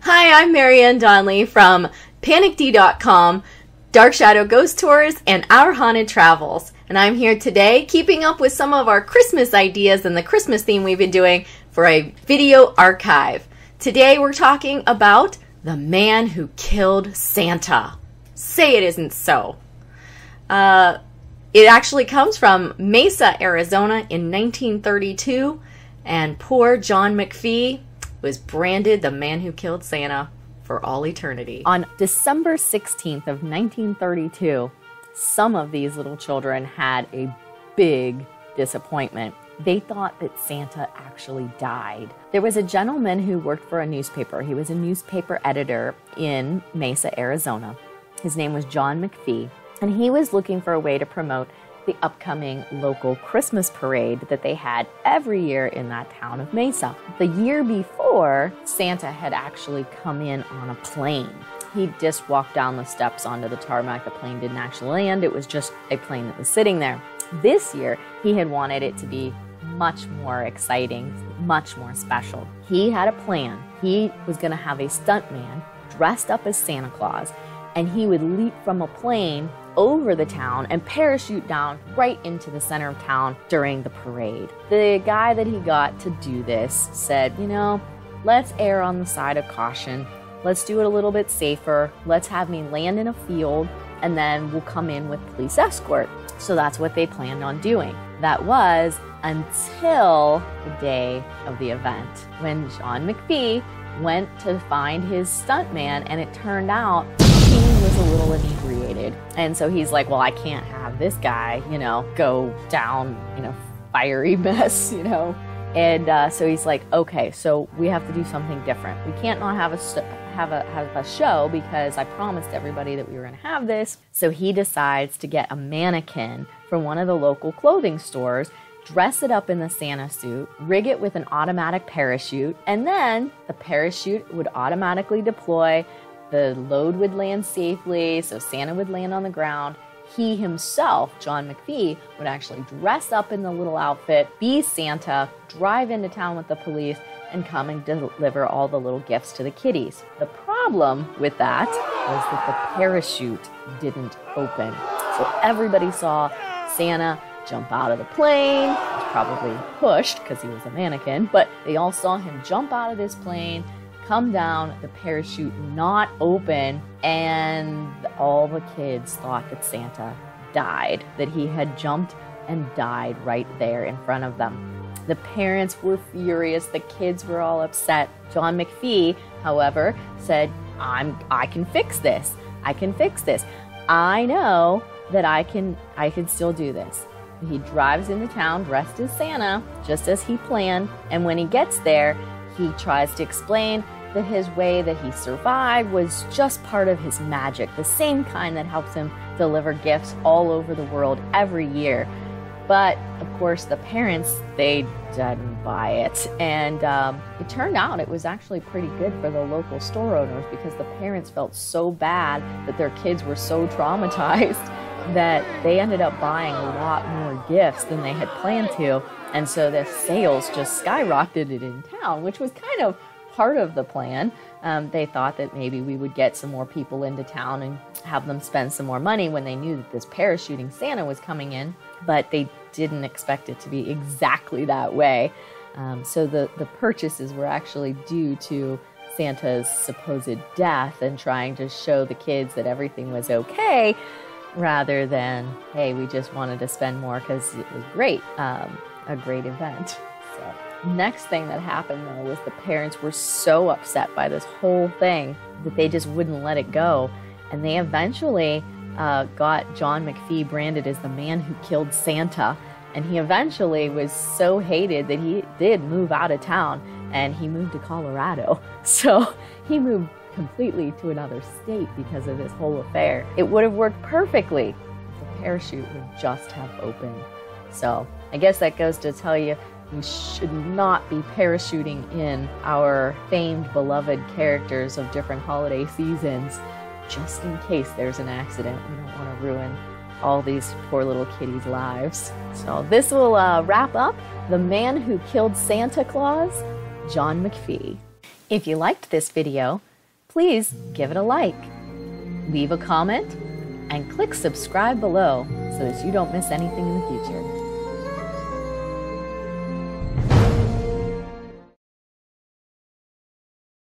Hi, I'm Marianne Donnelly from PanicD.com, Dark Shadow Ghost Tours, and Our Haunted Travels. And I'm here today keeping up with some of our Christmas ideas and the Christmas theme we've been doing for a video archive. Today we're talking about the man who killed Santa. Say it isn't so. It actually comes from Mesa, Arizona in 1932, and poor John McFee was branded the man who killed Santa for all eternity. On December 16th of 1932, some of these little children had a big disappointment. They thought that Santa actually died. There was a gentleman who worked for a newspaper. He was a newspaper editor in Mesa, Arizona. His name was John McFee, and he was looking for a way to promote the upcoming local Christmas parade that they had every year in that town of Mesa. The year before, Santa had actually come in on a plane. He just walked down the steps onto the tarmac. The plane didn't actually land. It was just a plane that was sitting there. This year, he had wanted it to be much more exciting, much more special. He had a plan. He was going to have a stuntman dressed up as Santa Claus, and he would leap from a plane over the town and parachute down right into the center of town during the parade. The guy that he got to do this said, you know, let's err on the side of caution. Let's do it a little bit safer. Let's have me land in a field, and then we'll come in with police escort. So that's what they planned on doing. That was until the day of the event, when John McFee went to find his stuntman, and it turned out he was a little inebriated. And so he's like, well, I can't have this guy, go down, fiery mess, And so he's like, okay, so we have to do something different. We can't not have a show because I promised everybody that we were going to have this. So he decides to get a mannequin from one of the local clothing stores, dress it up in the Santa suit, rig it with an automatic parachute, and then the parachute would automatically deploy. The load would land safely, so Santa would land on the ground. He himself, John McFee, would actually dress up in the little outfit, be Santa, drive into town with the police, and come and deliver all the little gifts to the kiddies. The problem with that was that the parachute didn't open. So everybody saw Santa jump out of the plane. He was probably pushed because he was a mannequin, but they all saw him jump out of this plane, come down, the parachute not open, and all the kids thought that Santa died, that he had jumped and died right there in front of them. The parents were furious. The kids were all upset. John McFee, however, said, I can fix this. I can fix this. I know that I can still do this. He drives into town dressed as Santa, just as he planned, and when he gets there, he tries to explain that his way that he survived was just part of his magic, the same kind that helps him deliver gifts all over the world every year. But, of course, the parents, they didn't buy it. And it turned out it was actually pretty good for the local store owners because the parents felt so bad that their kids were so traumatized that they ended up buying a lot more gifts than they had planned to. And so the sales just skyrocketed in town, which was kind of part of the plan. They thought that maybe we would get some more people into town and have them spend some more money when they knew that this parachuting Santa was coming in, but they didn't expect it to be exactly that way. So the purchases were actually due to Santa's supposed death and trying to show the kids that everything was okay, rather than, hey, we just wanted to spend more because it was great, a great event. So next thing that happened, though, was the parents were so upset by this whole thing that they just wouldn't let it go. And they eventually got John McFee branded as the man who killed Santa. And he eventually was so hated that he did move out of town, and he moved to Colorado. So he moved completely to another state because of this whole affair. It would have worked perfectly if the parachute would just have opened. So I guess that goes to tell you, we should not be parachuting in our famed, beloved characters of different holiday seasons, just in case there's an accident. We don't want to ruin all these poor little kitties' lives. So this will wrap up The Man Who Killed Santa Claus, John McFee. If you liked this video, please give it a like, leave a comment, and click subscribe below so that you don't miss anything in the future.